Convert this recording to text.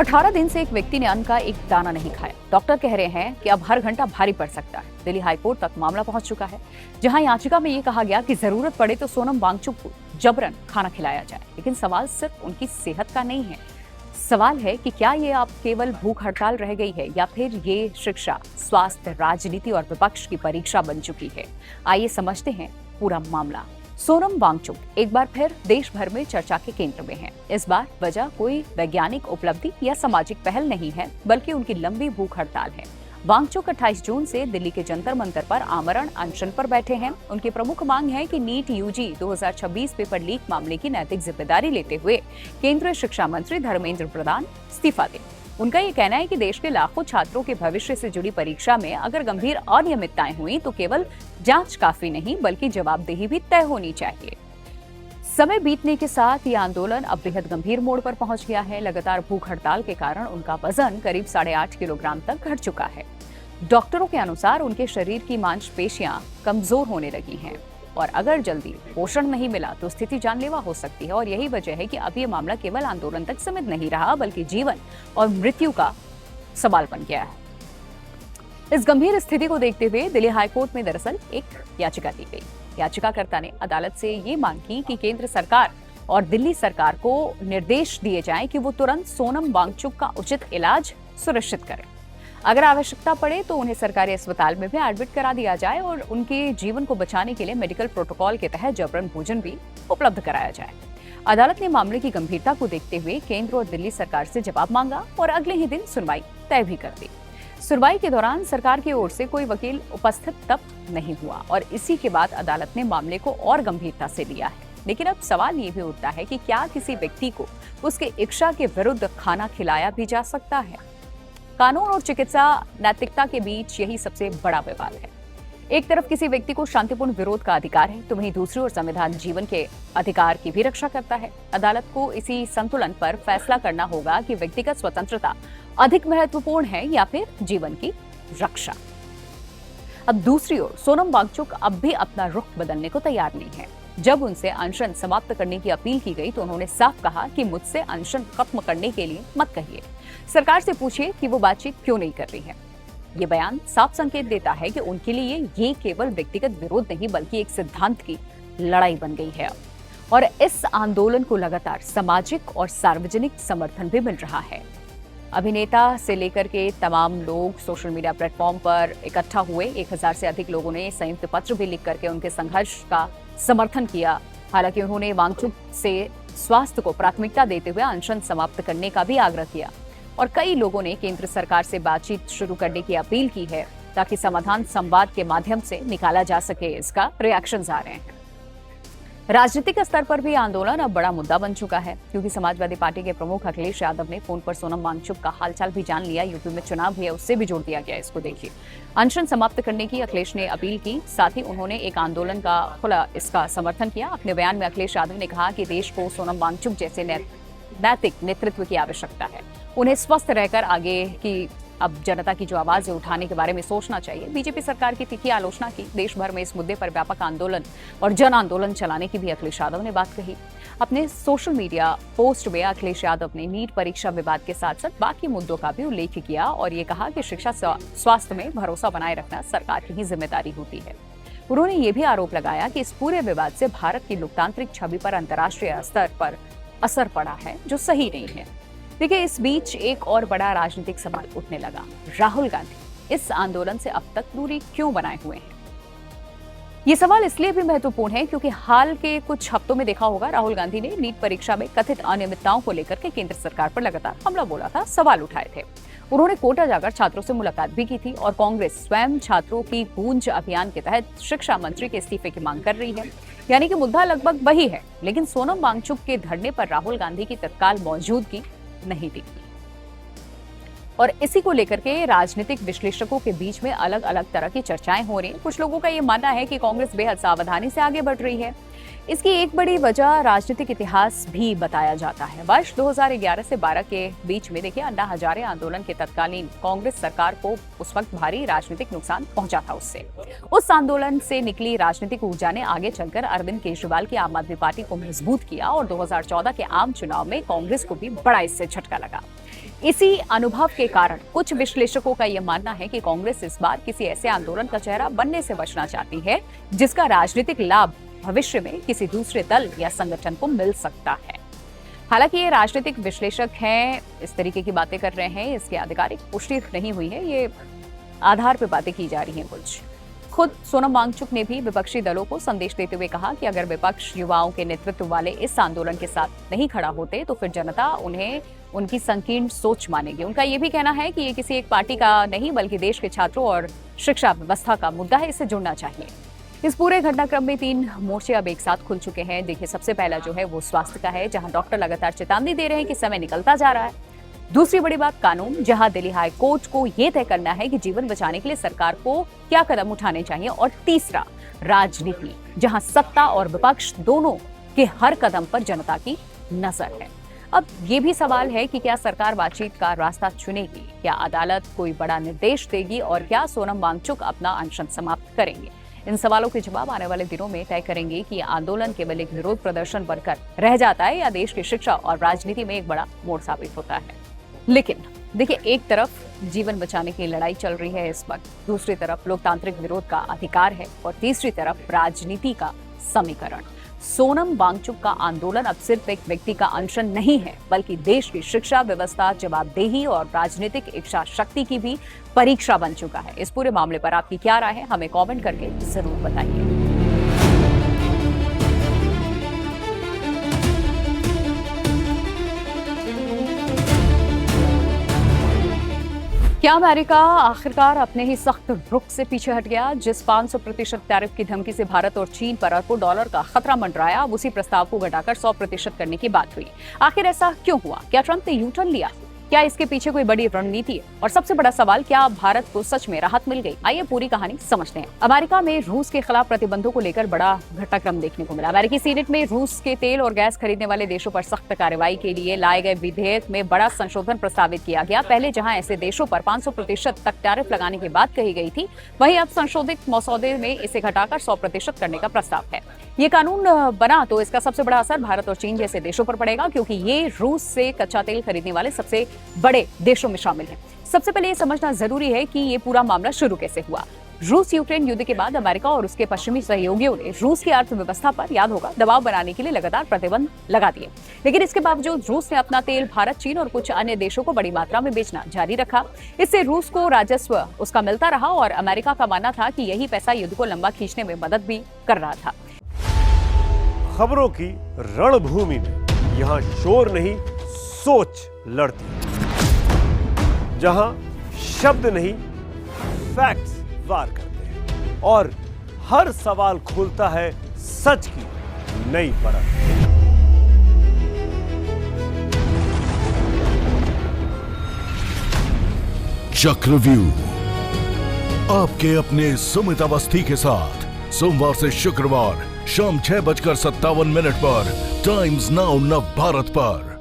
18 दिन से एक व्यक्ति ने अन्न का एक दाना नहीं खाया। डॉक्टर कह रहे हैं कि अब हर घंटा भारी पड़ सकता है। दिल्ली हाईकोर्ट तक मामला पहुंच चुका है, जहां याचिका में ये कहा गया कि जरूरत पड़े तो सोनम वांगचुक को जबरन खाना खिलाया जाए। लेकिन सवाल सिर्फ उनकी सेहत का नहीं है। सवाल है कि क्या ये अब केवल भूख हड़ताल रह गई है या फिर ये शिक्षा, स्वास्थ्य, राजनीति और विपक्ष की परीक्षा बन चुकी है। आइए समझते हैं पूरा मामला। सोनम वांगचुक एक बार फिर देश भर में चर्चा के केंद्र में हैं। इस बार वजह कोई वैज्ञानिक उपलब्धि या सामाजिक पहल नहीं है, बल्कि उनकी लंबी भूख हड़ताल है। वांगचुक 28 जून से दिल्ली के जंतर मंतर पर आमरण अनशन पर बैठे हैं। उनकी प्रमुख मांग है कि नीट यूजी 2026 पेपर लीक मामले की नैतिक जिम्मेदारी लेते हुए केंद्रीय शिक्षा मंत्री धर्मेंद्र प्रधान इस्तीफा दें। उनका ये कहना है कि देश के लाखों छात्रों के भविष्य से जुड़ी परीक्षा में अगर गंभीर अनियमितताएं हुई तो केवल जांच काफी नहीं, बल्कि जवाबदेही भी तय होनी चाहिए। समय बीतने के साथ ये आंदोलन अब बेहद गंभीर मोड़ पर पहुंच गया है। लगातार भूख हड़ताल के कारण उनका वजन करीब 8.5 किलोग्राम तक घट चुका है। डॉक्टरों के अनुसार उनके शरीर की मांसपेशियां कमजोर होने लगी हैं और अगर जल्दी पोषण नहीं मिला तो स्थिति जानलेवा हो सकती है। और यही वजह है कि अब ये मामला केवल आंदोलन तक सीमित नहीं रहा, बल्कि जीवन और मृत्यु का सवाल बन गया है। इस गंभीर स्थिति को देखते हुए दिल्ली हाईकोर्ट में दरअसल एक याचिका दी गई। याचिकाकर्ता ने अदालत से ये मांग की कि केंद्र सरकार और दिल्ली सरकार को निर्देश दिए जाएं कि वो तुरंत सोनम वांगचुक का उचित इलाज सुनिश्चित करें। अगर आवश्यकता पड़े तो उन्हें सरकारी अस्पताल में भी एडमिट करा दिया जाए और उनके जीवन को बचाने के लिए मेडिकल प्रोटोकॉल के तहत जबरन भोजन भी उपलब्ध कराया जाए। अदालत ने मामले की गंभीरता को देखते हुए केंद्र और दिल्ली सरकार से जवाब मांगा और अगले ही दिन सुनवाई तय भी कर दी। सुनवाई के दौरान सरकार की ओर से कोई वकील उपस्थित तब नहीं हुआ और इसी के बाद अदालत ने मामले को और गंभीरता से लिया है। लेकिन अब सवाल ये भी उठता है कि क्या किसी व्यक्ति को उसके इच्छा के विरुद्ध खाना खिलाया भी जा सकता है? कानून और चिकित्सा नैतिकता के बीच यही सबसे बड़ा विवाद है। एक तरफ किसी व्यक्ति को शांतिपूर्ण विरोध का अधिकार है, तो वहीं दूसरी ओर संविधान जीवन के अधिकार की भी रक्षा करता है। अदालत को इसी संतुलन पर फैसला करना होगा कि व्यक्तिगत स्वतंत्रता अधिक महत्वपूर्ण है या फिर जीवन की रक्षा। अब दूसरी ओर सोनम वांगचुक अब भी अपना रुख बदलने को तैयार नहीं है। जब उनसे अनशन समाप्त करने की अपील की गई तो उन्होंने साफ कहा कि मुझसे अनशन खत्म करने के लिए मत कहिए, सरकार से पूछिए कि वो बातचीत क्यों नहीं कर रही है। ये बयान साफ संकेत देता है कि उनके लिए ये केवल व्यक्तिगत विरोध नहीं, बल्कि एक सिद्धांत की लड़ाई बन गई है। और इस आंदोलन को लगातार सामाजिक और सार्वजनिक समर्थन भी मिल रहा है। अभिनेता से लेकर के तमाम लोग सोशल मीडिया प्लेटफॉर्म पर इकट्ठा हुए। 1000 से अधिक लोगों ने संयुक्त पत्र भी लिख करके उनके संघर्ष का समर्थन किया। हालांकि उन्होंने वांगचुक से स्वास्थ्य को प्राथमिकता देते हुए अनशन समाप्त करने का भी आग्रह किया और कई लोगों ने केंद्र सरकार से बातचीत शुरू करने की अपील की है ताकि समाधान संवाद के माध्यम से निकाला जा सके। इसका रिएक्शंस आ रहे हैं। राजनीतिक स्तर पर भी आंदोलन अब बड़ा मुद्दा बन चुका है, क्योंकि समाजवादी पार्टी के प्रमुख अखिलेश यादव ने फोन पर सोनम वांगचुक का हालचाल भी जान लिया। यूपी में चुनाव भी है, उससे भी जोड़ दिया गया। इसको देखिए। अनशन समाप्त करने की अखिलेश ने अपील की, साथ ही उन्होंने एक आंदोलन का खुला इसका समर्थन किया। अपने बयान में अखिलेश यादव ने कहा कि देश को सोनम वांगचुक जैसे नैतिक नेतृत्व की आवश्यकता है। उन्हें स्वस्थ रहकर आगे की अब जनता की जो आवाज है उठाने के बारे में सोचना चाहिए। बीजेपी सरकार की तीखी आलोचना की। देश भर में इस मुद्दे पर व्यापक आंदोलन और जन आंदोलन चलाने की भी अखिलेश यादव ने बात कही। अपने सोशल मीडिया पोस्ट में अखिलेश यादव ने नीट परीक्षा विवाद के साथ साथ बाकी मुद्दों का भी उल्लेख किया और ये कहा कि शिक्षा स्वास्थ्य में भरोसा बनाए रखना सरकार की ही जिम्मेदारी होती है। उन्होंने ये भी आरोप लगाया कि इस पूरे विवाद से भारत की लोकतांत्रिक छवि पर अंतर्राष्ट्रीय स्तर पर असर पड़ा है, जो सही नहीं है। देखिए, इस बीच एक और बड़ा राजनीतिक सवाल उठने लगा। राहुल गांधी इस आंदोलन से अब तक दूरी क्यों बनाए हुए हैं? ये सवाल इसलिए भी महत्वपूर्ण है क्योंकि हाल के कुछ हफ्तों में देखा होगा, राहुल गांधी ने नीट परीक्षा में कथित अनियमितताओं को लेकर के केंद्र सरकार पर लगातार हमला बोला था, सवाल उठाए थे। उन्होंने कोटा जाकर छात्रों से मुलाकात भी की थी और कांग्रेस स्वयं छात्रों की गूंज अभियान के तहत शिक्षा मंत्री के इस्तीफे की मांग कर रही है। यानी कि मुद्दा लगभग वही है, लेकिन सोनम वांगचुक के धरने पर राहुल गांधी की तत्काल मौजूदगी नहीं दिखती। और इसी को लेकर के राजनीतिक विश्लेषकों के बीच में अलग अलग तरह की चर्चाएं हो रही हैं। कुछ लोगों का ये मानना है कि कांग्रेस बेहद सावधानी से आगे बढ़ रही है इसकी एक बड़ी वजह राजनीतिक इतिहास भी बताया जाता है। वर्ष 2011 से 12 के बीच में देखिए अन्ना हजारे आंदोलन के तत्कालीन कांग्रेस सरकार को उस वक्त भारी राजनीतिक नुकसान पहुंचा था। उससे उस आंदोलन से निकली राजनीतिक ऊर्जा ने आगे चलकर अरविंद केजरीवाल की आम आदमी पार्टी को मजबूत किया और 2014 के आम चुनाव में कांग्रेस को भी बड़ा इससे झटका लगा। इसी अनुभव के कारण कुछ विश्लेषकों का यह मानना है कि कांग्रेस इस बार किसी ऐसे आंदोलन का चेहरा बनने से बचना चाहती है जिसका राजनीतिक लाभ भविष्य में किसी दूसरे दल या संगठन को मिल सकता है। हालांकि ये राजनीतिक विश्लेषक हैं, इस तरीके की बातें कर रहे हैं, इसकी आधिकारिक पुष्टि नहीं हुई है, ये आधार पर बातें की जा रही हैं कुछ। खुद सोनम वांगचुक ने भी विपक्षी दलों को संदेश देते हुए कहा कि अगर विपक्ष युवाओं के नेतृत्व वाले इस आंदोलन के साथ नहीं खड़ा होते तो फिर जनता उन्हें उनकी संकीर्ण सोच मानेगी। उनका यह भी कहना है कि ये किसी एक पार्टी का नहीं बल्कि देश के छात्रों और शिक्षा व्यवस्था का मुद्दा है, इससे जुड़ना चाहिए। इस पूरे घटनाक्रम में 3 मोर्चे अब एक साथ खुल चुके हैं। देखिए, सबसे पहला जो है वो स्वास्थ्य का है, जहां डॉक्टर लगातार चेतावनी दे रहे हैं कि समय निकलता जा रहा है। दूसरी बड़ी बात कानून, जहां दिल्ली हाई कोर्ट को यह तय करना है कि जीवन बचाने के लिए सरकार को क्या कदम उठाने चाहिए। और तीसरा राजनीति, जहां सत्ता और विपक्ष दोनों के हर कदम पर जनता की नजर है। अब ये भी सवाल है कि क्या सरकार बातचीत का रास्ता चुनेगी, क्या अदालत कोई बड़ा निर्देश देगी और क्या सोनम वांगचुक अपना अनशन समाप्त करेंगे। इन सवालों के जवाब आने वाले दिनों में तय करेंगे कि आंदोलन केवल एक विरोध प्रदर्शन बनकर रह जाता है या देश की शिक्षा और राजनीति में एक बड़ा मोड़ साबित होता है। लेकिन देखिए, एक तरफ जीवन बचाने की लड़ाई चल रही है इस वक्त, दूसरी तरफ लोकतांत्रिक विरोध का अधिकार है और तीसरी तरफ राजनीति का समीकरण। सोनम वांगचुक का आंदोलन अब सिर्फ एक व्यक्ति का अनशन नहीं है, बल्कि देश की शिक्षा व्यवस्था, जवाबदेही और राजनीतिक इच्छा शक्ति की भी परीक्षा बन चुका है। इस पूरे मामले पर आपकी क्या राय है, हमें कमेंट करके जरूर बताइए। क्या अमेरिका आखिरकार अपने ही सख्त रुख से पीछे हट गया? जिस 500% टैरिफ की धमकी से भारत और चीन पर अरबों डॉलर का खतरा मंडराया, अब उसी प्रस्ताव को घटाकर 100% करने की बात हुई। आखिर ऐसा क्यों हुआ? क्या ट्रंप ने यू टर्न लिया? क्या इसके पीछे कोई बड़ी रणनीति है? और सबसे बड़ा सवाल, क्या भारत को सच में राहत मिल गई? आइए पूरी कहानी समझते हैं। अमेरिका में रूस के खिलाफ प्रतिबंधों को लेकर बड़ा घटनाक्रम देखने को मिला। अमेरिकी सीनेट में रूस के तेल और गैस खरीदने वाले देशों पर सख्त कार्रवाई के लिए लाए गए विधेयक में बड़ा संशोधन प्रस्तावित किया गया। पहले जहां ऐसे देशों पर 500% तक टैरिफ लगाने की बात कही गई थी, वहीं अब संशोधित मसौदे में इसे घटाकर 100% करने का प्रस्ताव है। ये कानून बना तो इसका सबसे बड़ा असर भारत और चीन जैसे देशों पर पड़ेगा, क्योंकि ये रूस से कच्चा तेल खरीदने वाले सबसे बड़े देशों में शामिल हैं। सबसे पहले ये समझना जरूरी है कि ये पूरा मामला शुरू कैसे हुआ। रूस यूक्रेन युद्ध के बाद अमेरिका और उसके पश्चिमी सहयोगियों ने रूस की अर्थव्यवस्था पर, याद होगा, दबाव बनाने के लिए लगातार प्रतिबंध लगा दिए। लेकिन इसके बावजूद रूस ने अपना तेल भारत, चीन और कुछ अन्य देशों को बड़ी मात्रा में बेचना जारी रखा। इससे रूस को राजस्व उसका मिलता रहा और अमेरिका का मानना था कि यही पैसा युद्ध को लंबा खींचने में मदद भी कर रहा था। खबरों की रणभूमि में यहां शोर नहीं, सोच लड़ती है। जहां शब्द नहीं, फैक्ट्स वार करते हैं और हर सवाल खोलता है सच की नई परत। चक्रव्यूह आपके अपने सुमित अवस्थी के साथ सोमवार से शुक्रवार शाम 6:57 पर टाइम्स नाउ नव भारत पर।